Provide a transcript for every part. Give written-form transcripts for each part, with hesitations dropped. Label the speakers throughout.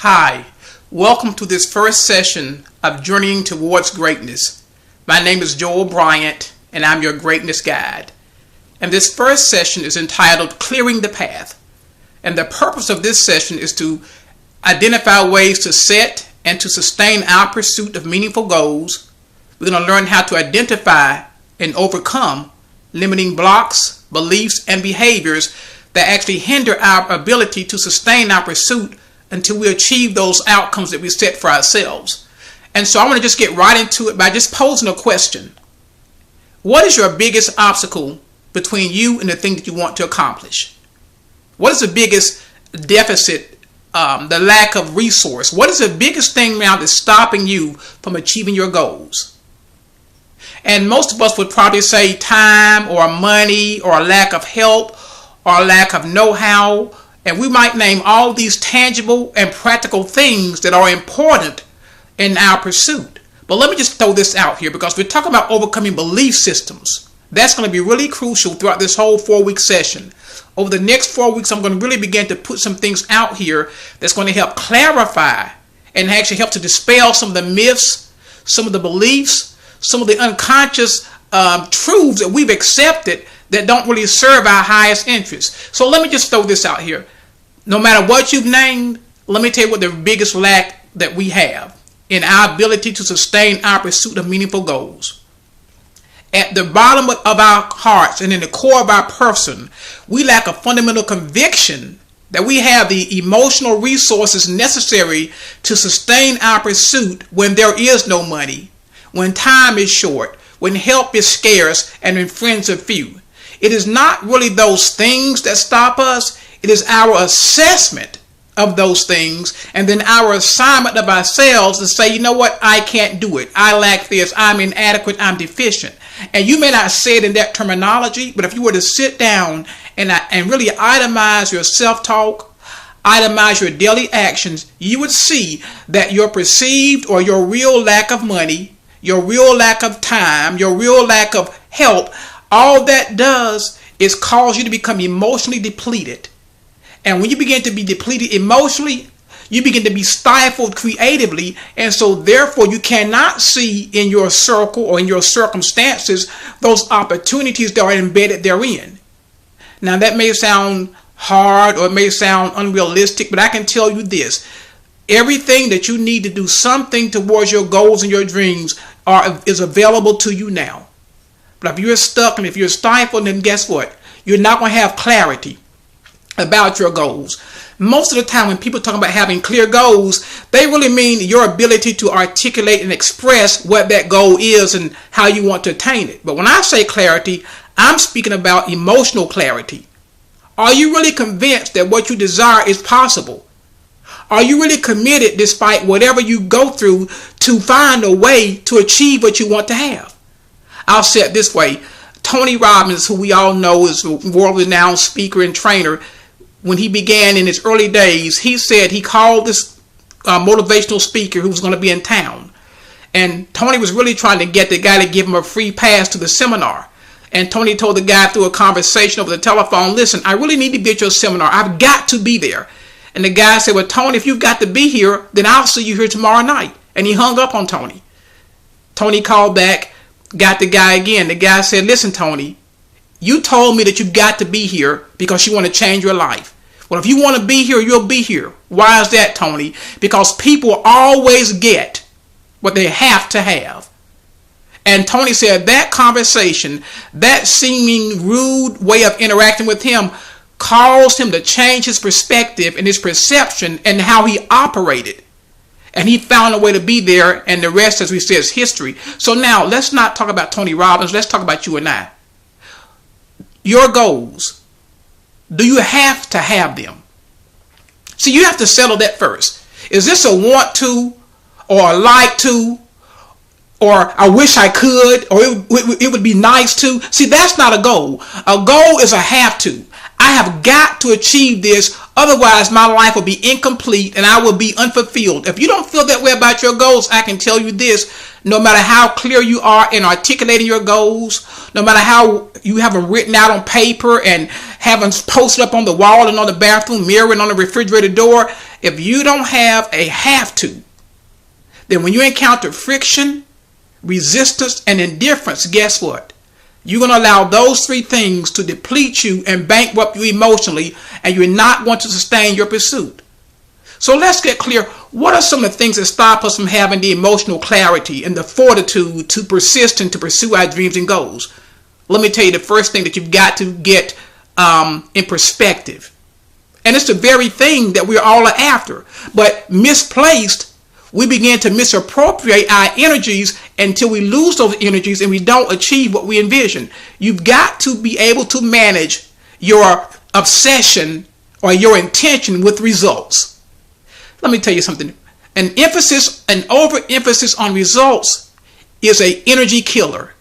Speaker 1: Hi, welcome to this first session of Journeying Towards Greatness. My name is Joel Bryant, and I'm your greatness guide. And this first session is entitled Clearing the Path. And the purpose of this session is to identify ways to set and to sustain our pursuit of meaningful goals. We're going to learn how to identify and overcome limiting blocks, beliefs, and behaviors that actually hinder our ability to sustain our pursuit until we achieve those outcomes that we set for ourselves. And so I want to just get right into it by just posing a question. What is your biggest obstacle between you and the thing that you want to accomplish? What is the biggest deficit, the lack of resource? What is the biggest thing now that's stopping you from achieving your goals? And most of us would probably say time or money or a lack of help or a lack of know-how. And we might name all these tangible and practical things that are important in our pursuit. But let me just throw this out here because we're talking about overcoming belief systems. That's going to be really crucial throughout this whole 4-week session. Over the next 4 weeks, I'm going to really begin to put some things out here that's going to help clarify and actually help to dispel some of the myths, some of the beliefs, some of the unconscious truths that we've accepted that don't really serve our highest interests. So let me just throw this out here. No matter what you've named, let me tell you what the biggest lack that we have in our ability to sustain our pursuit of meaningful goals. At the bottom of our hearts and in the core of our person, we lack a fundamental conviction that we have the emotional resources necessary to sustain our pursuit when there is no money, when time is short, when help is scarce, and when friends are few. It is not really those things that stop us. It is our assessment of those things and then our assignment of ourselves to say, you know what, I can't do it. I lack this. I'm inadequate. I'm deficient. And you may not say it in that terminology, but if you were to sit down and really itemize your self-talk, itemize your daily actions, you would see that your perceived or your real lack of money, your real lack of time, your real lack of help, all that does is cause you to become emotionally depleted. And when you begin to be depleted emotionally, you begin to be stifled creatively. And so therefore you cannot see in your circle or in your circumstances those opportunities that are embedded therein. Now that may sound hard or it may sound unrealistic, but I can tell you this. Everything that you need to do something towards your goals and your dreams is available to you now. But if you're stuck and if you're stifled, then guess what? You're not going to have clarity about your goals. Most of the time when people talk about having clear goals, they really mean your ability to articulate and express what that goal is and how you want to attain it. But when I say clarity, I'm speaking about emotional clarity. Are you really convinced that what you desire is possible? Are you really committed despite whatever you go through to find a way to achieve what you want to have? I'll say it this way. Tony Robbins, who we all know is a world-renowned speaker and trainer, when he began in his early days, he said he called this motivational speaker who was going to be in town. And Tony was really trying to get the guy to give him a free pass to the seminar. And Tony told the guy through a conversation over the telephone, listen, I really need to be at your seminar. I've got to be there. And the guy said, well, Tony, if you've got to be here, then I'll see you here tomorrow night. And he hung up on Tony. Tony called back, got the guy again. The guy said, listen, Tony, you told me that you got to be here because you want to change your life. Well, if you want to be here, you'll be here. Why is that, Tony? Because people always get what they have to have. And Tony said that conversation, that seeming rude way of interacting with him caused him to change his perspective and his perception and how he operated. And he found a way to be there, and the rest, as we say, is history. So now, let's not talk about Tony Robbins. Let's talk about you and I. Your goals. Do you have to have them? See, you have to settle that first. Is this a want to, or a like to, or I wish I could, or it would be nice to? See, that's not a goal. A goal is a have to. I have got to achieve this, otherwise my life will be incomplete and I will be unfulfilled. If you don't feel that way about your goals, I can tell you this: no matter how clear you are in articulating your goals, no matter how you have them written out on paper and have them posted up on the wall and on the bathroom mirror and on the refrigerator door, if you don't have a have to, then when you encounter friction, resistance, and indifference, guess what? You're going to allow those three things to deplete you and bankrupt you emotionally, and you're not going to sustain your pursuit. So let's get clear. What are some of the things that stop us from having the emotional clarity and the fortitude to persist and to pursue our dreams and goals? Let me tell you the first thing that you've got to get in perspective. And it's the very thing that we're all after. But misplaced, we begin to misappropriate our energies until we lose those energies and we don't achieve what we envision. You've got to be able to manage your obsession or your intention with results. Let me tell you something. An overemphasis on results is an energy killer.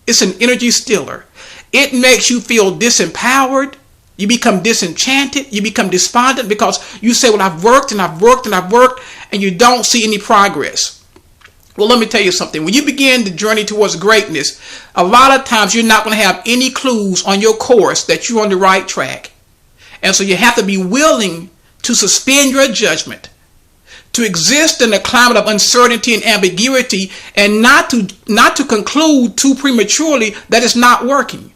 Speaker 1: It's an energy stealer. It makes you feel disempowered. You become disenchanted. You become despondent because you say, well, I've worked and I've worked and I've worked, and you don't see any progress. Well, let me tell you something. When you begin the journey towards greatness, a lot of times you're not going to have any clues on your course that you're on the right track. And so you have to be willing to suspend your judgment, to exist in a climate of uncertainty and ambiguity, and not to conclude too prematurely that it's not working.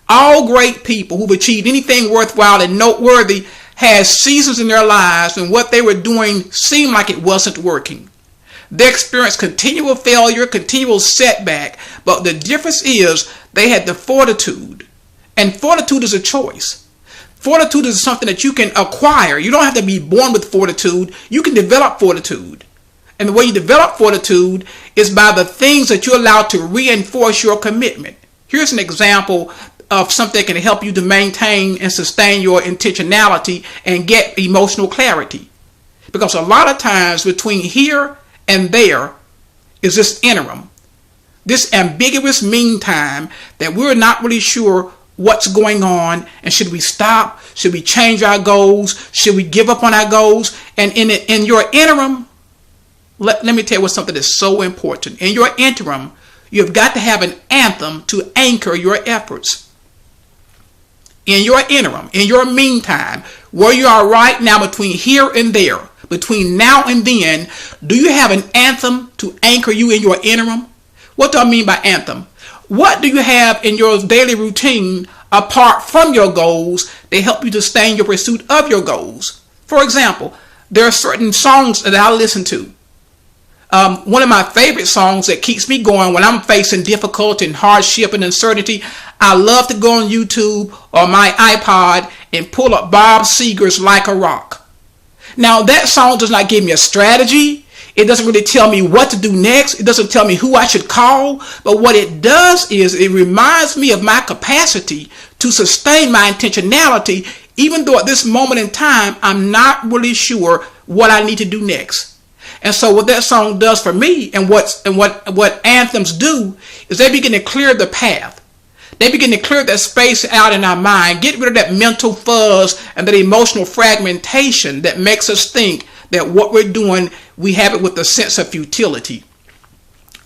Speaker 1: All great people who've achieved anything worthwhile and noteworthy had seasons in their lives when what they were doing seemed like it wasn't working. They experienced continual failure, continual setback, but the difference is they had the fortitude. And fortitude is a choice. Fortitude is something that you can acquire. You don't have to be born with fortitude. You can develop fortitude. And the way you develop fortitude is by the things that you allow to reinforce your commitment. Here's an example of something that can help you to maintain and sustain your intentionality and get emotional clarity. Because a lot of times between here and there is this interim, this ambiguous meantime that we're not really sure what's going on, and should we stop? Should we change our goals? Should we give up on our goals? And in your interim, let me tell you something that's so important. In your interim, you've got to have an anthem to anchor your efforts. In your interim, in your meantime, where you are right now between here and there, between now and then, do you have an anthem to anchor you in your interim? What do I mean by anthem? What do you have in your daily routine apart from your goals that help you to sustain your pursuit of your goals? For example, there are certain songs that I listen to. One of my favorite songs that keeps me going when I'm facing difficulty and hardship and uncertainty, I love to go on YouTube or my iPod and pull up Bob Seger's Like a Rock. Now, that song does not give me a strategy. It doesn't really tell me what to do next. It doesn't tell me who I should call. But what it does is it reminds me of my capacity to sustain my intentionality, even though at this moment in time, I'm not really sure what I need to do next. And so what that song does for me, and what anthems do, is they begin to clear the path. They begin to clear that space out in our mind, get rid of that mental fuzz and that emotional fragmentation that makes us think that what we're doing, we have it with a sense of futility.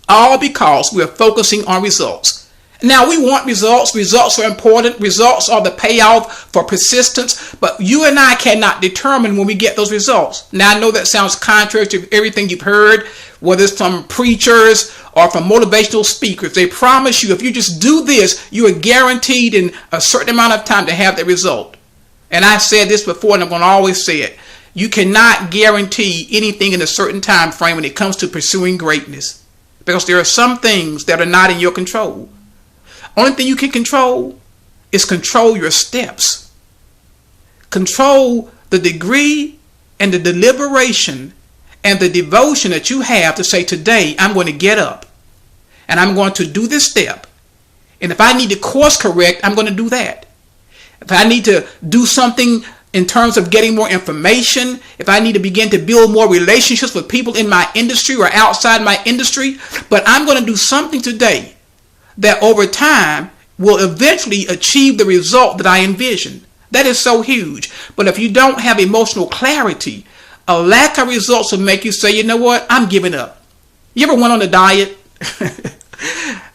Speaker 1: All because we're focusing on results. Now, we want results. Results are important. Results are the payoff for persistence. But you and I cannot determine when we get those results. Now, I know that sounds contrary to everything you've heard, whether it's from preachers or from motivational speakers. They promise you if you just do this, you are guaranteed in a certain amount of time to have the result. And I've said this before, and I'm going to always say it. You cannot guarantee anything in a certain time frame when it comes to pursuing greatness, because there are some things that are not in your control. Only thing you can control is control your steps. Control the degree and the deliberation and the devotion that you have to say, today I'm going to get up and I'm going to do this step. And if I need to course correct, I'm going to do that. If I need to do something in terms of getting more information, if I need to begin to build more relationships with people in my industry or outside my industry, but I'm going to do something today that over time will eventually achieve the result that I envision. That is so huge. But if you don't have emotional clarity, a lack of results will make you say, you know what, I'm giving up. You ever went on a diet?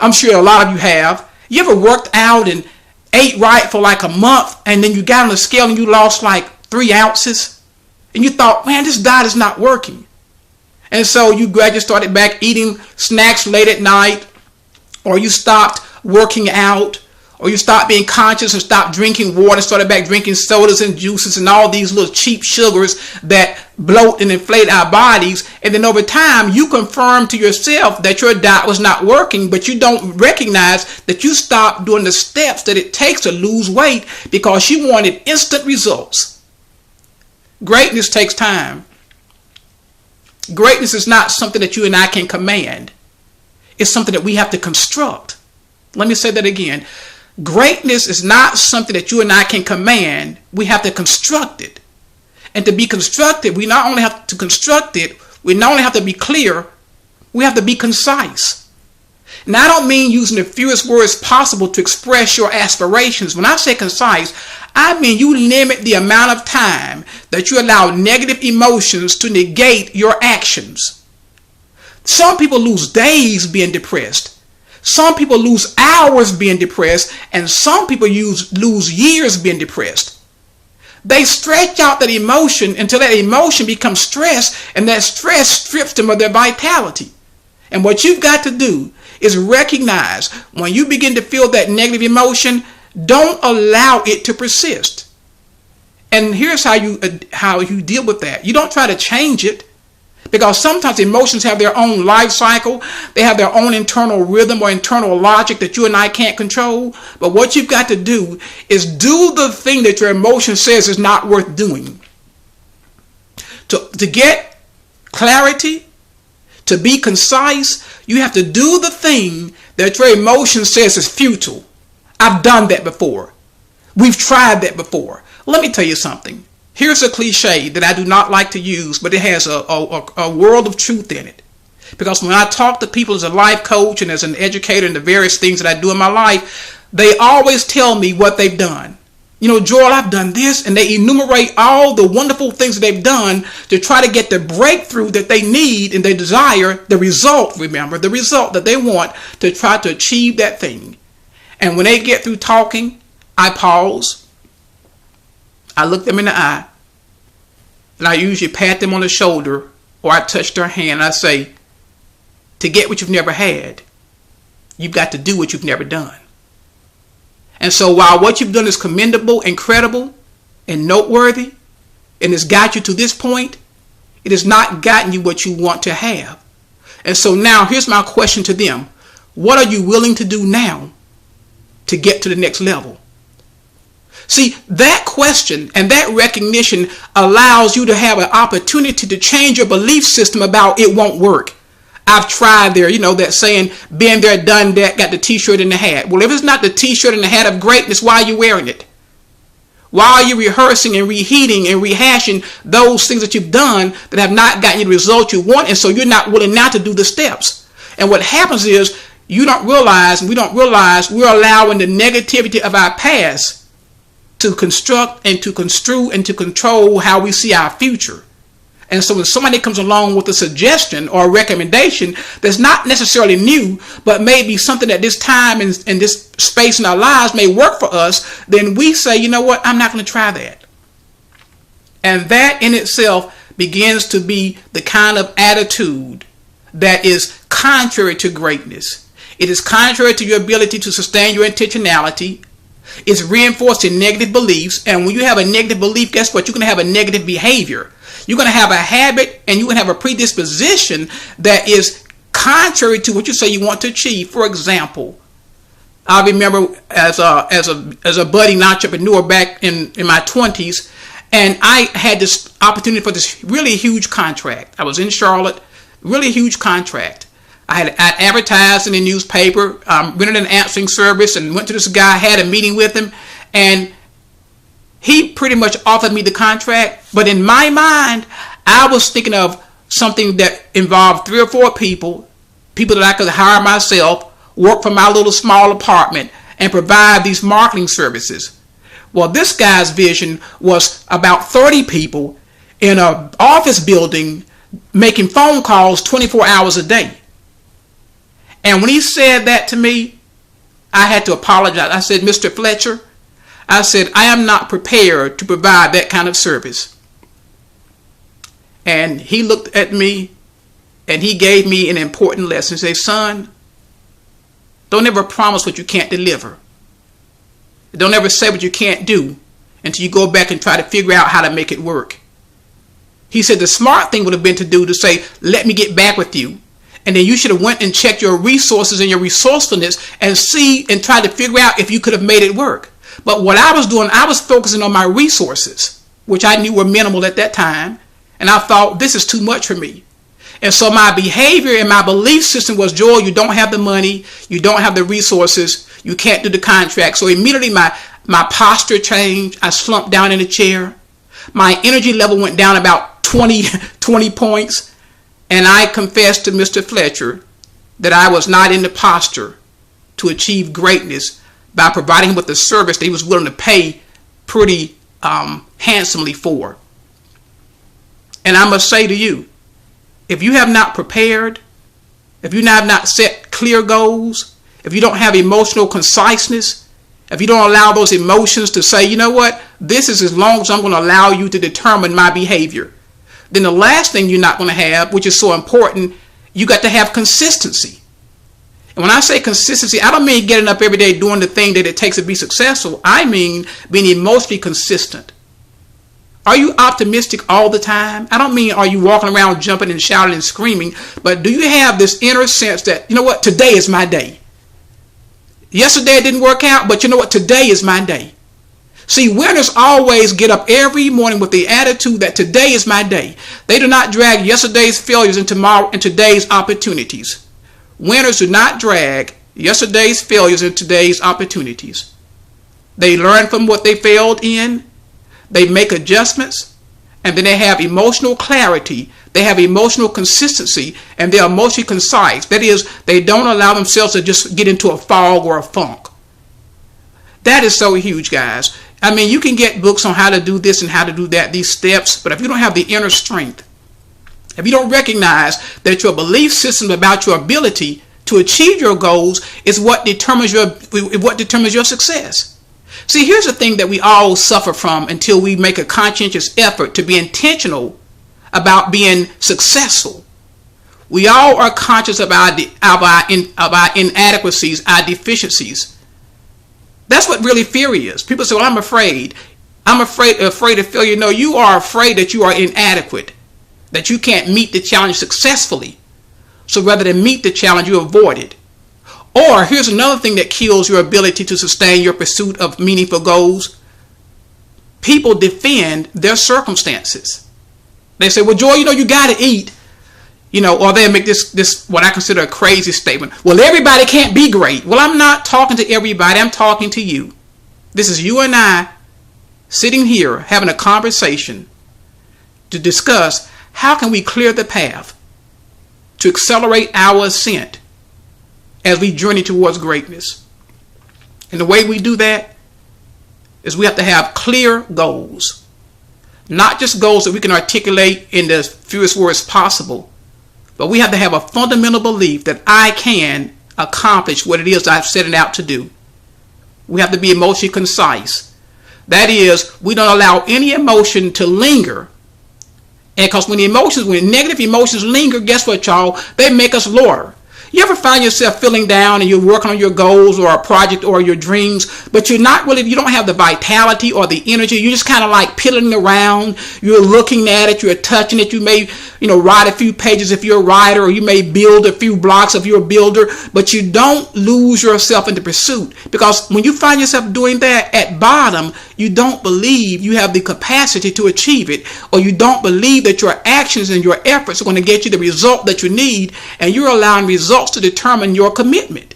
Speaker 1: I'm sure a lot of you have. You ever worked out and ate right for like a month, and then you got on the scale and you lost like 3 ounces? And you thought, man, this diet is not working. And so you gradually started back eating snacks late at night, or you stopped working out, or you stopped being conscious and stopped drinking water, started back drinking sodas and juices and all these little cheap sugars that bloat and inflate our bodies. And then over time, you confirm to yourself that your diet was not working, but you don't recognize that you stopped doing the steps that it takes to lose weight because you wanted instant results. Greatness takes time. Greatness is not something that you and I can command. It's something that we have to construct. Let me say that again. Greatness is not something that you and I can command. We have to construct it. And to be constructed, we not only have to construct it, we not only have to be clear, we have to be concise. And I don't mean using the fewest words possible to express your aspirations. When I say concise, I mean you limit the amount of time that you allow negative emotions to negate your actions. Some people lose days being depressed. Some people lose hours being depressed, and some people lose years being depressed. They stretch out that emotion until that emotion becomes stress, and that stress strips them of their vitality. And what you've got to do is recognize when you begin to feel that negative emotion, don't allow it to persist. And here's how you deal with that. You don't try to change it, because sometimes emotions have their own life cycle. They have their own internal rhythm or internal logic that you and I can't control. But what you've got to do is do the thing that your emotion says is not worth doing. To get clarity, to be concise, you have to do the thing that your emotion says is futile. I've done that before. We've tried that before. Let me tell you something. Here's a cliche that I do not like to use, but it has a world of truth in it. Because when I talk to people as a life coach and as an educator and the various things that I do in my life, they always tell me what they've done. You know, Joel, I've done this, and they enumerate all the wonderful things that they've done to try to get the breakthrough that they need and they desire, the result, remember, the result that they want to try to achieve that thing. And when they get through talking, I pause. I look them in the eye, and I usually pat them on the shoulder, or I touch their hand, and I say, to get what you've never had, you've got to do what you've never done. And so while what you've done is commendable, incredible, and noteworthy, and has got you to this point, it has not gotten you what you want to have. And so now here's my question to them. What are you willing to do now to get to the next level? See, that question and that recognition allows you to have an opportunity to change your belief system about it won't work. I've tried there, you know, that saying, been there, done that, got the t-shirt and the hat. Well, if it's not the t-shirt and the hat of greatness, why are you wearing it? Why are you rehearsing and reheating and rehashing those things that you've done that have not gotten you the result you want, and so you're not willing now to do the steps? And what happens is you don't realize, and we don't realize, we're allowing the negativity of our past to construct and to construe and to control how we see our future. And so when somebody comes along with a suggestion or a recommendation that's not necessarily new, but maybe something at this time and this space in our lives may work for us, then we say, you know what, I'm not going to try that. And that in itself begins to be the kind of attitude that is contrary to greatness. It is contrary to your ability to sustain your intentionality. It's reinforcing negative beliefs. And when you have a negative belief, guess what? You're going to have a negative behavior. You're going to have a habit, and you're going to have a predisposition that is contrary to what you say you want to achieve. For example, I remember as a budding entrepreneur back in my 20s, and I had this opportunity for this really huge contract. I was in Charlotte, really huge contract. I had advertised in the newspaper, rented an answering service, and went to this guy, had a meeting with him, and he pretty much offered me the contract. But in my mind, I was thinking of something that involved 3 or 4 people that I could hire myself, work from my little small apartment, and provide these marketing services. Well, this guy's vision was about 30 people in an office building making phone calls 24 hours a day. And when he said that to me, I had to apologize. I said, Mr. Fletcher, I said, I am not prepared to provide that kind of service. And he looked at me and he gave me an important lesson. He said, son, don't ever promise what you can't deliver. Don't ever say what you can't do until you go back and try to figure out how to make it work. He said the smart thing would have been to say, let me get back with you. And then you should have went and checked your resources and your resourcefulness and try to figure out if you could have made it work. But what I was doing, I was focusing on my resources, which I knew were minimal at that time. And I thought, this is too much for me. And so my behavior and my belief system was, Joel, you don't have the money, you don't have the resources, you can't do the contract. So immediately my posture changed. I slumped down in a chair. My energy level went down about 20 points. And I confessed to Mr. Fletcher that I was not in the posture to achieve greatness by providing him with the service that he was willing to pay pretty handsomely for. And I must say to you, if you have not prepared, if you have not set clear goals, if you don't have emotional conciseness, if you don't allow those emotions to say, you know what, this is as long as I'm going to allow you to determine my behavior, then the last thing you're not going to have, which is so important, you got to have consistency. And when I say consistency, I don't mean getting up every day doing the thing that it takes to be successful. I mean being emotionally consistent. Are you optimistic all the time? I don't mean are you walking around jumping and shouting and screaming, but do you have this inner sense that, you know what, today is my day. Yesterday it didn't work out, but you know what, today is my day. See, winners always get up every morning with the attitude that today is my day. They do not drag yesterday's failures into today's opportunities. Winners do not drag yesterday's failures into today's opportunities. They learn from what they failed in. They make adjustments, and then they have emotional clarity. They have emotional consistency, and they're emotionally concise. That is, they don't allow themselves to just get into a fog or a funk. That is so huge, guys. I mean, you can get books on how to do this and how to do that, these steps, but if you don't have the inner strength, if you don't recognize that your belief system about your ability to achieve your goals is what determines your success. See, here's the thing that we all suffer from until we make a conscientious effort to be intentional about being successful. We all are conscious of our inadequacies, our deficiencies. That's what really fear is. People say, well, I'm afraid. I'm afraid of failure. No, you are afraid that you are inadequate, that you can't meet the challenge successfully. So rather than meet the challenge, you avoid it. Or here's another thing that kills your ability to sustain your pursuit of meaningful goals. People defend their circumstances. They say, well, Joy, you got to eat. Or they make this what I consider a crazy statement. Well, everybody can't be great. Well, I'm not talking to everybody. I'm talking to you. This is you and I sitting here having a conversation to discuss how can we clear the path to accelerate our ascent as we journey towards greatness. And the way we do that is we have to have clear goals. Not just goals that we can articulate in the fewest words possible, but we have to have a fundamental belief that I can accomplish what it is I've set it out to do. We have to be emotionally concise. That is, we don't allow any emotion to linger. And because when negative emotions linger, guess what, y'all? They make us lower. You ever find yourself feeling down and you're working on your goals or a project or your dreams, but you don't have the vitality or the energy. You're just kind of like piddling around. You're looking at it. You're touching it. You may, write a few pages if you're a writer, or you may build a few blocks if you're a builder, but you don't lose yourself in the pursuit. Because when you find yourself doing that, at bottom, you don't believe you have the capacity to achieve it, or you don't believe that your actions and your efforts are going to get you the result that you need, and you're allowing results to determine your commitment.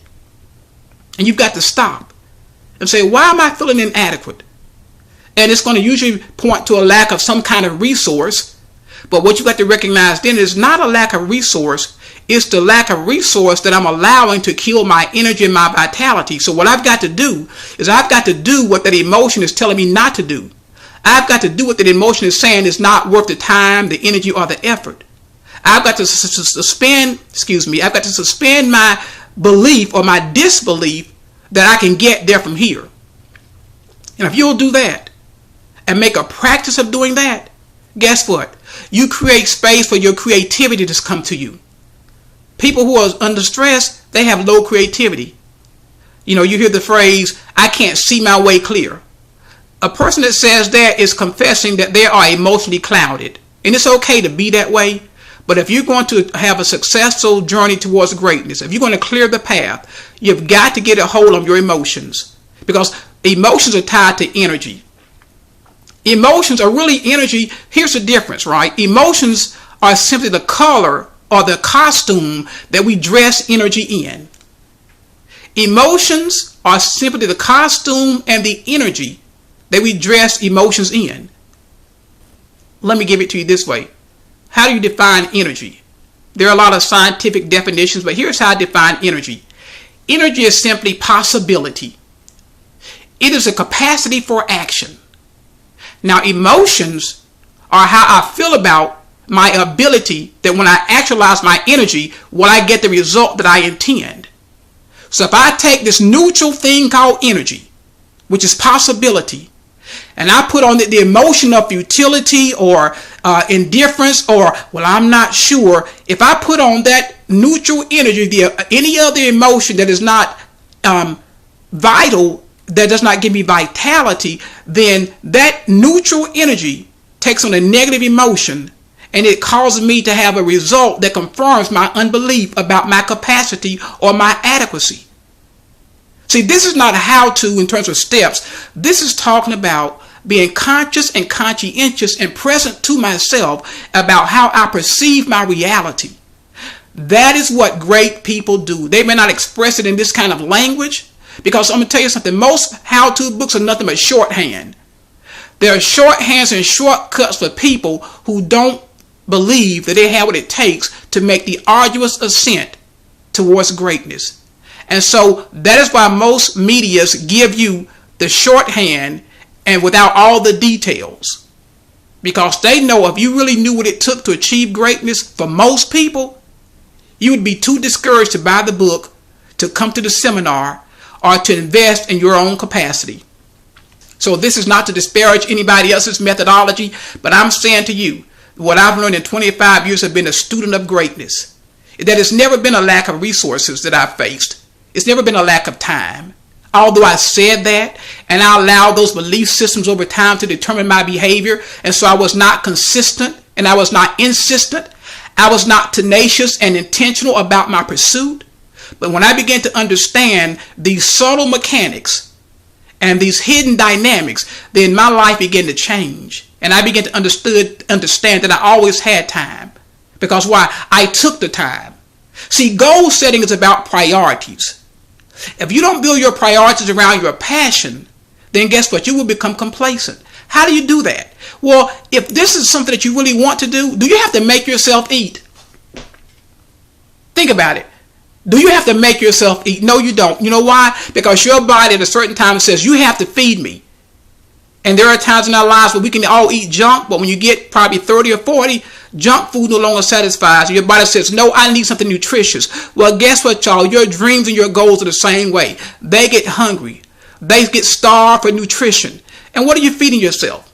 Speaker 1: And you've got to stop and say, why am I feeling inadequate? And it's going to usually point to a lack of some kind of resource. But what you got to recognize then is not a lack of resource. It's the lack of resource that I'm allowing to kill my energy and my vitality. So what I've got to do is I've got to do what that emotion is telling me not to do. I've got to do what that emotion is saying is not worth the time, the energy, or the effort. I've got to suspend my belief or my disbelief that I can get there from here. And if you'll do that and make a practice of doing that, guess what? You create space for your creativity to come to you. People who are under stress, they have low creativity. You know, you hear the phrase, I can't see my way clear. A person that says that is confessing that they are emotionally clouded. And it's okay to be that way. But if you're going to have a successful journey towards greatness, if you're going to clear the path, you've got to get a hold of your emotions. Because emotions are tied to energy. Emotions are really energy. Here's the difference, right? Emotions are simply the color or the costume that we dress energy in. Emotions are simply the costume and the energy that we dress emotions in. Let me give it to you this way. How do you define energy? There are a lot of scientific definitions, but here's how I define energy. Energy is simply possibility. It is a capacity for action. Now, emotions are how I feel about my ability that when I actualize my energy, will I get the result that I intend? So if I take this neutral thing called energy, which is possibility, and I put on the emotion of futility or indifference or, well, I'm not sure. If I put on that neutral energy, any other emotion that is not vital, that does not give me vitality, then that neutral energy takes on a negative emotion and it causes me to have a result that confirms my unbelief about my capacity or my adequacy. See, this is not a how-to in terms of steps. This is talking about being conscious and conscientious and present to myself about how I perceive my reality. That is what great people do. They may not express it in this kind of language because I'm going to tell you something. Most how-to books are nothing but shorthand. There are shorthands and shortcuts for people who don't believe that they have what it takes to make the arduous ascent towards greatness. And so that is why most medias give you the shorthand and without all the details. Because they know if you really knew what it took to achieve greatness, for most people, you would be too discouraged to buy the book, to come to the seminar, or to invest in your own capacity. So this is not to disparage anybody else's methodology, but I'm saying to you, what I've learned in 25 years of being a student of greatness, that it's never been a lack of resources that I've faced. It's never been a lack of time. Although I said that, and I allowed those belief systems over time to determine my behavior, and so I was not consistent, and I was not insistent. I was not tenacious and intentional about my pursuit. But when I began to understand these subtle mechanics and these hidden dynamics, then my life began to change. And I began to understand that I always had time. Because why? I took the time. See, goal setting is about priorities. If you don't build your priorities around your passion, then guess what? You will become complacent. How do you do that? Well, if this is something that you really want to do you have to make yourself eat? Think about it. Do you have to make yourself eat? No, you don't. You know why? Because your body at a certain time says, you have to feed me. And there are times in our lives where we can all eat junk, but when you get probably 30 or 40, junk food no longer satisfies. Your body says, no, I need something nutritious. Well, guess what, y'all? Your dreams and your goals are the same way. They get hungry. They get starved for nutrition. And what are you feeding yourself?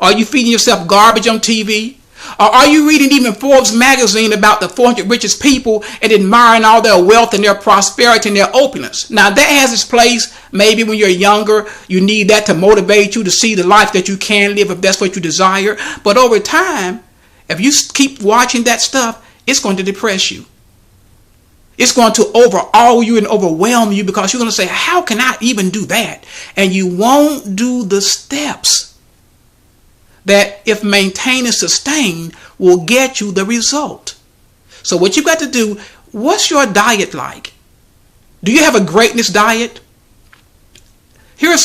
Speaker 1: Are you feeding yourself garbage on TV? Or are you reading even Forbes magazine about the 400 richest people and admiring all their wealth and their prosperity and their opulence? Now that has its place. Maybe when you're younger, you need that to motivate you to see the life that you can live if that's what you desire. But over time, if you keep watching that stuff, it's going to depress you. It's going to overawe you and overwhelm you because you're going to say, how can I even do that? And you won't do the steps that, if maintained and sustained, will get you the result. So what you've got to do, what's your diet like? Do you have a greatness diet? Here's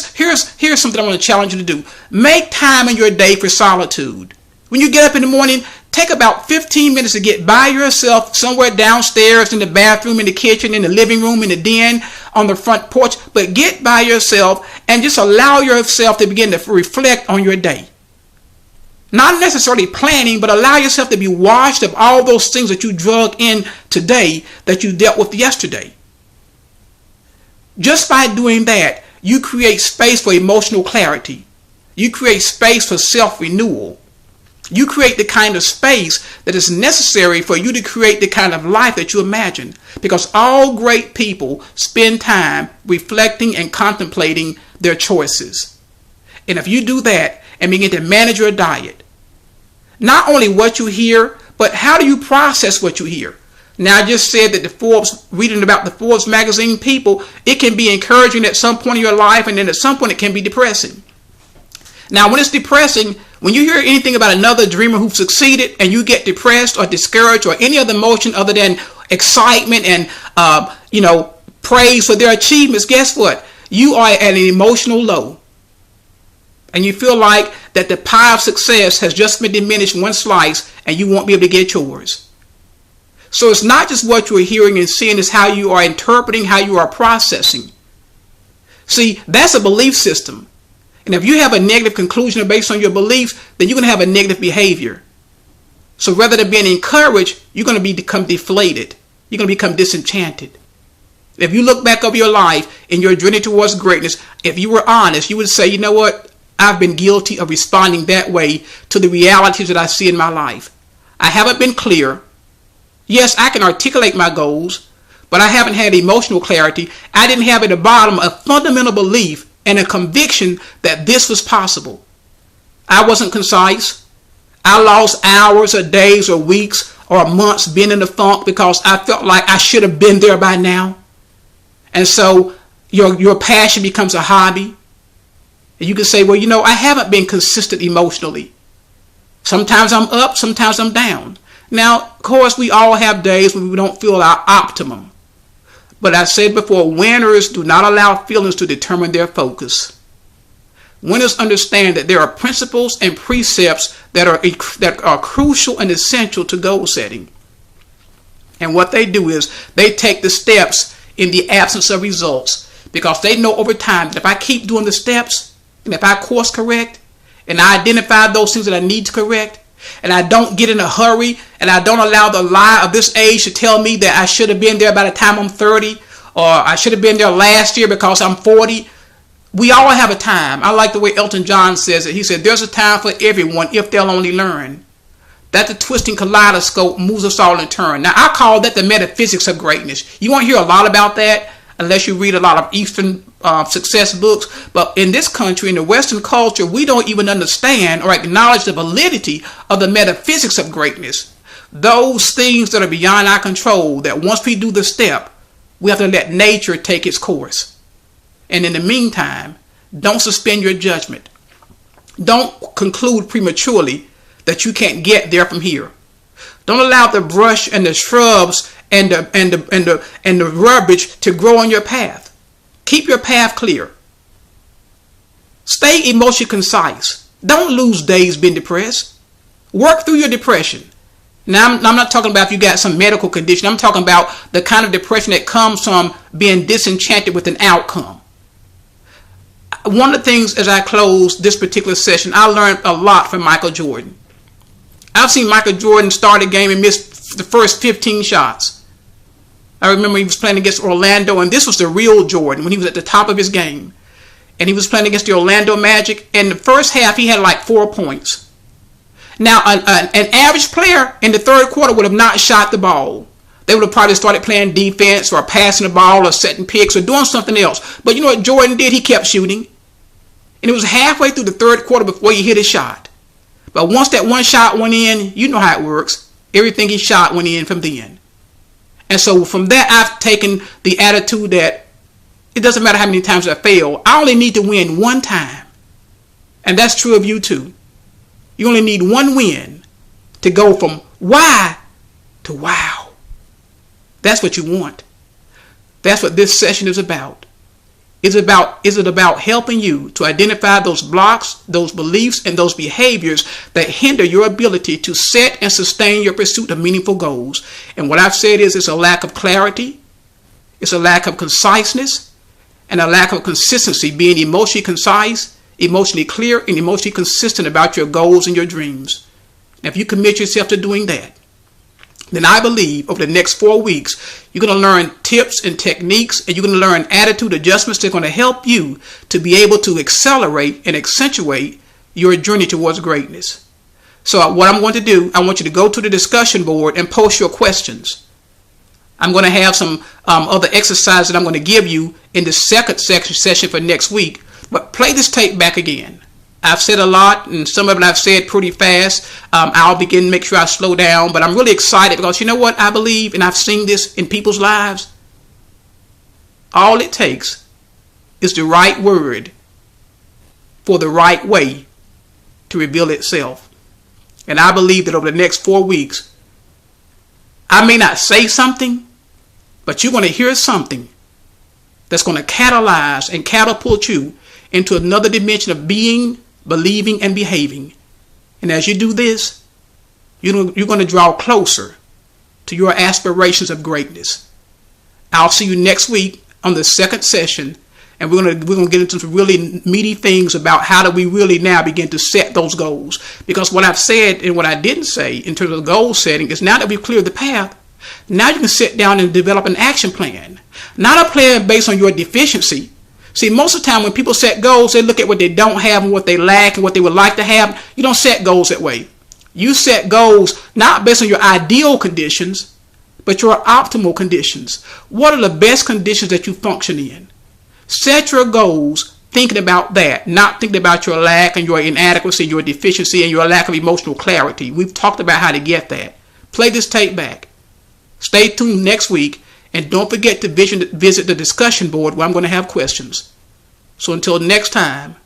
Speaker 1: something I want to challenge you to do. Make time in your day for solitude. When you get up in the morning, take about 15 minutes to get by yourself somewhere downstairs, in the bathroom, in the kitchen, in the living room, in the den, on the front porch. But get by yourself and just allow yourself to begin to reflect on your day. Not necessarily planning, but allow yourself to be washed of all those things that you drug in today that you dealt with yesterday. Just by doing that, you create space for emotional clarity. You create space for self-renewal. You create the kind of space that is necessary for you to create the kind of life that you imagine. Because all great people spend time reflecting and contemplating their choices. And if you do that and begin to manage your diet, not only what you hear, but how do you process what you hear? Now, I just said that reading about the Forbes magazine people, it can be encouraging at some point in your life, and then at some point it can be depressing. Now, when it's depressing, when you hear anything about another dreamer who succeeded and you get depressed or discouraged or any other emotion other than excitement and, praise for their achievements, guess what? You are at an emotional low. And you feel like that the pie of success has just been diminished one slice and you won't be able to get yours. So it's not just what you're hearing and seeing, it's how you are interpreting, how you are processing. See, that's a belief system. And if you have a negative conclusion based on your beliefs, then you're going to have a negative behavior. So rather than being encouraged, you're going to become deflated. You're going to become disenchanted. If you look back over your life and your journey towards greatness, if you were honest, you would say, you know what? I've been guilty of responding that way to the realities that I see in my life. I haven't been clear. Yes, I can articulate my goals, but I haven't had emotional clarity. I didn't have at the bottom a fundamental belief and a conviction that this was possible. I wasn't concise. I lost hours or days or weeks or months being in the funk because I felt like I should have been there by now. And so your passion becomes a hobby. And you can say, well, I haven't been consistent emotionally. Sometimes I'm up, sometimes I'm down. Now, of course, we all have days when we don't feel our optimum. But I said before, winners do not allow feelings to determine their focus. Winners understand that there are principles and precepts that are crucial and essential to goal setting. And what they do is they take the steps in the absence of results, because they know over time that if I keep doing the steps, and if I course correct, and I identify those things that I need to correct, and I don't get in a hurry, and I don't allow the lie of this age to tell me that I should have been there by the time I'm 30, or I should have been there last year because I'm 40. We all have a time. I like the way Elton John says it. He said, there's a time for everyone if they'll only learn. That the twisting kaleidoscope moves us all in turn. Now, I call that the metaphysics of greatness. You won't hear a lot about that unless you read a lot of Eastern success books. But in this country, in the Western culture, we don't even understand or acknowledge the validity of the metaphysics of greatness. Those things that are beyond our control, that once we do the step, we have to let nature take its course. And in the meantime, don't suspend your judgment. Don't conclude prematurely that you can't get there from here. Don't allow the brush and the shrubs and the rubbish to grow on your path. Keep your path clear. Stay emotionally concise. Don't lose days being depressed. Work through your depression. Now, I'm not talking about if you got some medical condition. I'm talking about the kind of depression that comes from being disenchanted with an outcome. One of the things as I close this particular session, I learned a lot from Michael Jordan. I've seen Michael Jordan start a game and miss the first 15 shots. I remember he was playing against Orlando, and this was the real Jordan when he was at the top of his game. And he was playing against the Orlando Magic. And the first half, he had like 4 points. Now, an average player in the third quarter would have not shot the ball. They would have probably started playing defense or passing the ball or setting picks or doing something else. But you know what Jordan did? He kept shooting. And it was halfway through the third quarter before he hit his shot. But once that one shot went in, you know how it works. Everything he shot went in from then. And so from that, I've taken the attitude that it doesn't matter how many times I fail. I only need to win one time. And that's true of you too. You only need one win to go from why to wow. That's what you want. That's what this session is about. Is it about helping you to identify those blocks, those beliefs, and those behaviors that hinder your ability to set and sustain your pursuit of meaningful goals? And what I've said is it's a lack of clarity, it's a lack of conciseness, and a lack of consistency, being emotionally concise, emotionally clear, and emotionally consistent about your goals and your dreams. And if you commit yourself to doing that, then I believe over the next 4 weeks, you're going to learn tips and techniques, and you're going to learn attitude adjustments that are going to help you to be able to accelerate and accentuate your journey towards greatness. So what I'm going to do, I want you to go to the discussion board and post your questions. I'm going to have some other exercises that I'm going to give you in the second session for next week. But play this tape back again. I've said a lot, and some of it I've said pretty fast. I'll begin to make sure I slow down, but I'm really excited because you know what I believe, and I've seen this in people's lives. All it takes is the right word for the right way to reveal itself. And I believe that over the next 4 weeks, I may not say something, but you're going to hear something that's going to catalyze and catapult you into another dimension of being, believing, and behaving. And as you do this, you're going to draw closer to your aspirations of greatness. I'll see you next week on the second session, and we're going to get into some really meaty things about how do we really now begin to set those goals. Because what I've said and what I didn't say in terms of goal setting is now that we've cleared the path, now you can sit down and develop an action plan. Not a plan based on your deficiency. See, most of the time when people set goals, they look at what they don't have and what they lack and what they would like to have. You don't set goals that way. You set goals not based on your ideal conditions, but your optimal conditions. What are the best conditions that you function in? Set your goals thinking about that, not thinking about your lack and your inadequacy, your deficiency, and your lack of emotional clarity. We've talked about how to get that. Play this tape back. Stay tuned next week. And don't forget to visit the discussion board where I'm going to have questions. So until next time,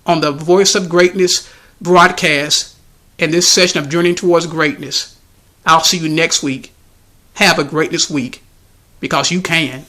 Speaker 1: on the Voice of Greatness broadcast and this session of Journeying Towards Greatness, I'll see you next week. Have a greatness week, because you can.